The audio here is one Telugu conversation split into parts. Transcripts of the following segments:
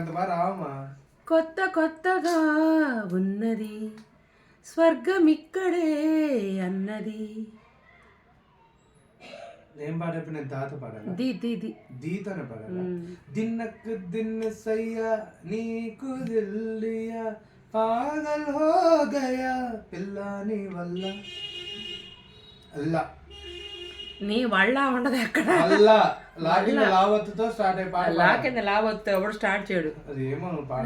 అంత బాగా రావమ్మా. కొత్త కొత్తగా ఉన్నది స్వర్గం ఇక్కడే అన్నది. ఏం పాడప్పుడు నేను తాత పాడాలా? ది ది ది దీతోనే పాడాలా? దిన్నకు దిన్న సయ్యా నీకు దిల్లియా పాగల్ హో గయా పిల్లాని వల్ల అల్లా నీ వాళ్ళ ఉండదు ఎక్కడ. అల్లా లాకిన లావత్తుతో స్టార్ట్ అయ్యి పాట. లాకింద లావత్తుతో ఎవడు స్టార్ట్ చేయడు. అది ఏమో నువ్వు పాడ.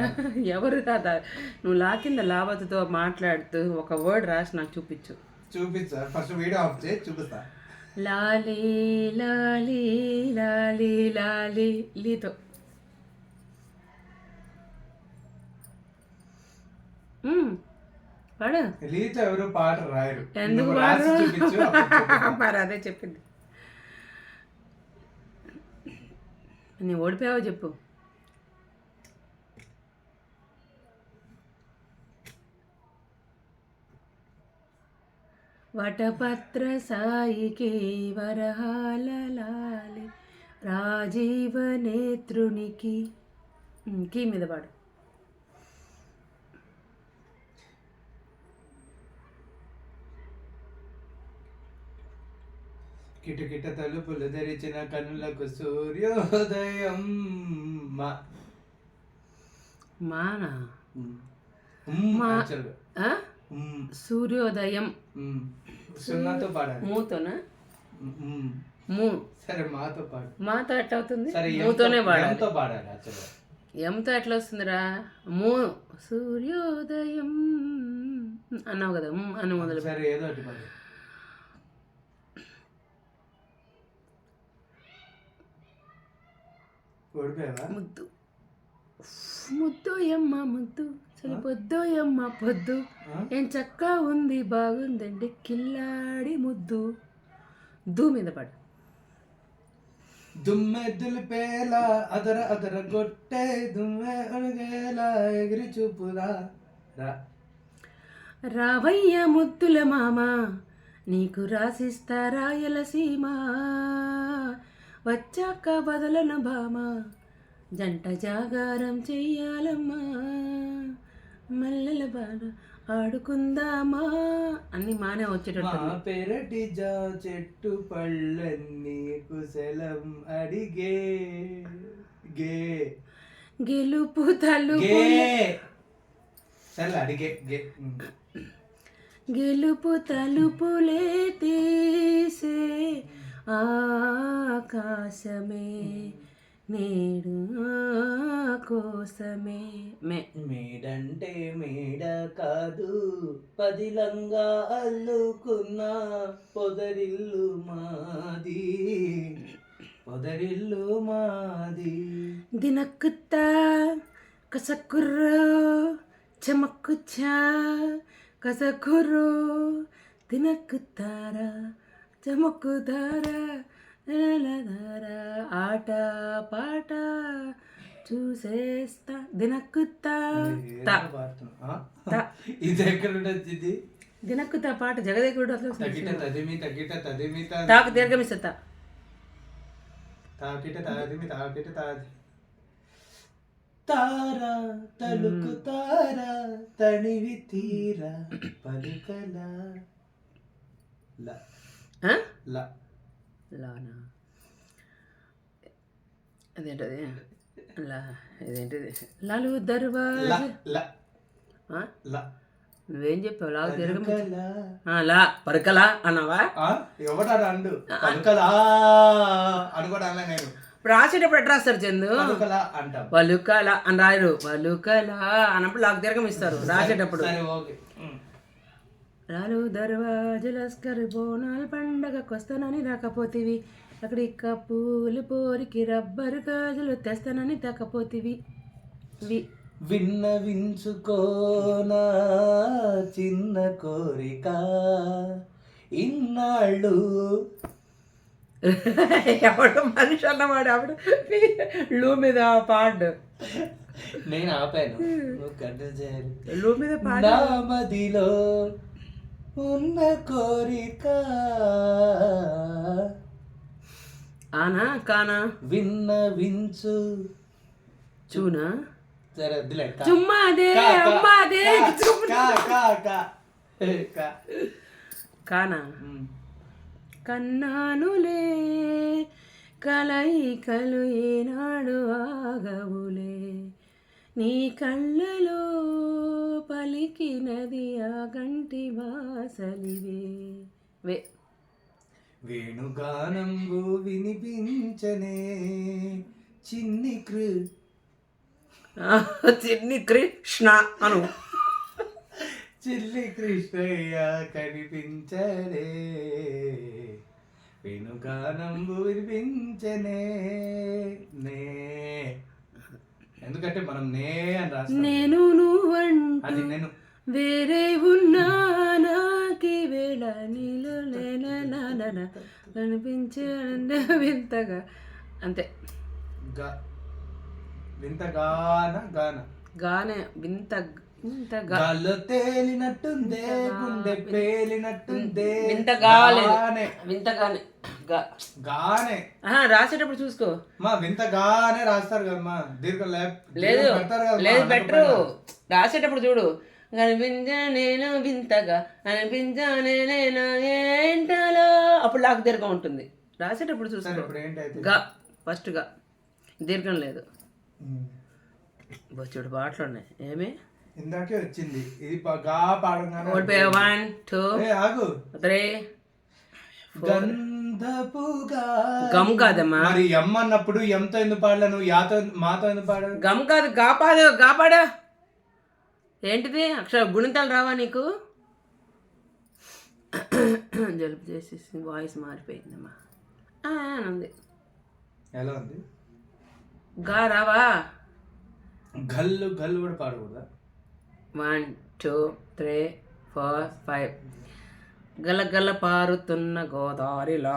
ఎవరు కాదా నువ్వు లాకింద లావత్తుతో మాట్లాడుతూ ఒక వర్డ్ రాసి నాకు చూపించు. చూపిస్తా, ఫస్ట్ వీడియో ఆఫ్ చేసి చూపిస్తా. లాలీ లాలీ లాలీ లాలీ లీతో పాడు. లీతో ఎవరు పాట రాయరు. ఎందుకు రాసి చూపించు. మరి అదే చెప్పింది. నీ ఓడిపోయావో చెప్పు. వటపత్ర సాయికి వరహాల లాలి రాజీవ నేత్రునికి కీ మీద పాడు. కిటకిట తలుపులు తెరిచిన కన్నులకు సూర్యోదయం. మానా యాక్చువల్గా సూర్యోదయం సున్నాతో పాడాలి. మూతోనా? మూ. సరే మాతో పాడు. మాతో ఎట్లా అవుతుంది? సరే మూతోనే పాడాలి. ఎంతో పాడాలి యాక్చువల్గా. ఎంతో ఎట్లా వస్తుందిరా? మూ సూర్యోదయం అన్నావు కదా అని మొదలు. సరే ఏదో ఒకటి పాడు. ఓడిపోయావా? ముద్దు ముద్దు ఎమ్మ ముద్దు చలిపొద్దు ఎమ్మ పొద్దు ఏం చక్కా ఉంది బాగుందండి కిల్లాడి ముద్దు. దూ మీద పడు. దుమ్మె దులిపేలా అదర అదర గొట్టే దుమ్మె అణగేలా ఎగిరి చూపురా రా. రావయ్య ముద్దుల మామ నీకు రాసిస్తా రాయలసీమ వచ్చాక బదలన భామ జంట జాగారం చెయ్యాలమ్మా మల్లెల బాడ ఆడుకుందామా అన్ని మానే వచ్చేటట్టు. పెరటి జా చెట్టు పళ్ళన్నీ కుశలం అడిగే గే గెలుపు తలుపు సరే అడిగే గే. గెలుపు తలుపులే తీసే ఆకాశమే నేడు కోసమే. మేడంటే మేడ కాదు పదిలంగా అల్లుకున్న పొదరిల్లు మాది పొదరిల్లు మాది. దినక్కుత్తా కసకుర్రో చమక్కుచ్చా కసకుర్రో దినక్కుతారా చమక్కుతారా ఆట పాట చూసేస్తా దినక్కుతా. ఇది ఎక్కడ ఉంటుంది? దినక్కుతా పాట జగదేకుడు తదిమి తాకు దీర్ఘమిస్తా తాకిట తాదిమి తాకిట తాది తారా తలుకు తారా తనివి తీరా పలుకలా లా లానా అదేంటది లా ఇదేంటిది లాలు దర్వాజా. నువ్వేం చెప్పావు? లాలు తిరగ లా పరకలా అన్నావా? ఎవడాడు అండు పలుకలా అని కూడా అన్నా నేను. ఇప్పుడు రాసేటప్పుడు ఎట్లా రాస్తారు చందు? వలుకలా అని రాయరు. వలుకలా అన్నప్పుడు లాకు దీర్ఘం ఇస్తారు రాసేటప్పుడు. లాలు దర్వాజు లస్కర్ బోనాలు పండగకు వస్తానని రాకపోతివి అక్కడ ఇక్క పూలు పోరికి రబ్బరు గాజులు తెస్తానని తక్కపోతివి. విన్నవించుకోనా చిన్న కోరిక ఇన్నాళ్ళు. ఎవడు మనిషి అన్నవాడు అప్పుడు లూ మీద పాడు. నేను ఆపాను చేయాలి. లూ మీద పాడు. మదిలో ఉన్న కోరిక ఆనా కానా విన్నవించు చూనా సరే వద్దులే చుమ్మాదే అమ్మాదే కానా కన్నానులే కలయికలు ఏనాడు ఆగవులే నీ కళ్ళలో పలికినది ఆ గంటి వాసలివే వే వేణుగానంబు వినిపించనే చిన్ని చిన్ని కృష్ణ అను చిల్లి కృష్ణయ్య కనిపించడే వేణుగానంబు వినిపించనే నే ఎందుకంటే మనం నే అని రాస్తాం. నేను నువ్వంటూ అది నేను వేరే ఉన్నా నాకి వేళ నీలో కనిపించే వింతగా అంతే వింతగాన గానే వింతగా గాల్లో తేలినట్టుందే గుండె పేలినట్టుందే వింతగానే గానే రాసేటప్పుడు చూసుకో మా వింతగానే రాస్తారు కదమ్మా దీర్ఘం లేదు పెడతారు కదా లేదు బెటరు రాసేటప్పుడు చూడు కనిపించా నేను వింతగా అనిపించానే నేను ఏంటలో అప్పుడు లాకు దీర్ఘం ఉంటుంది రాసేటప్పుడు చూసుకో ఇప్పుడు ఏంటైతే గా ఫస్ట్ గా దీర్ఘం లేదు చూడు పాటలు ఉన్నాయి ఏమి ఇందాకే వచ్చింది ఇది గా పాడంగానే 1 2 ఆగు 3 గంధపుగా గమ్ కాదమ్మా మరి ఎమ్ అన్నప్పుడు ఎంతో ఎందుకు పాడలేను యాతో మాతో ఎందుకు పాడాను గమ్ కాదు గాపాడా ఏంటిది అక్షర గుణితాలు రావా నీకు జలుబు చేసేసి వాయిస్ మారిపోయిందమ్మా ఉంది ఎలా ఉంది గా రావా గల్లు గల్లు కూడా పాడకూడదా 1 2 3 4 5 గలగల పారుతున్న గోదావరిలో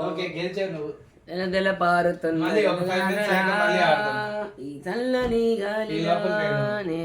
ఓకే గెలిచావు నువ్వు గలగల పారుతున్న మళ్ళీ ఒక 5 minutes అయ్యాక మళ్ళీ ఆడదాం. ఈ చల్లని ఈ లోపలికి గాలి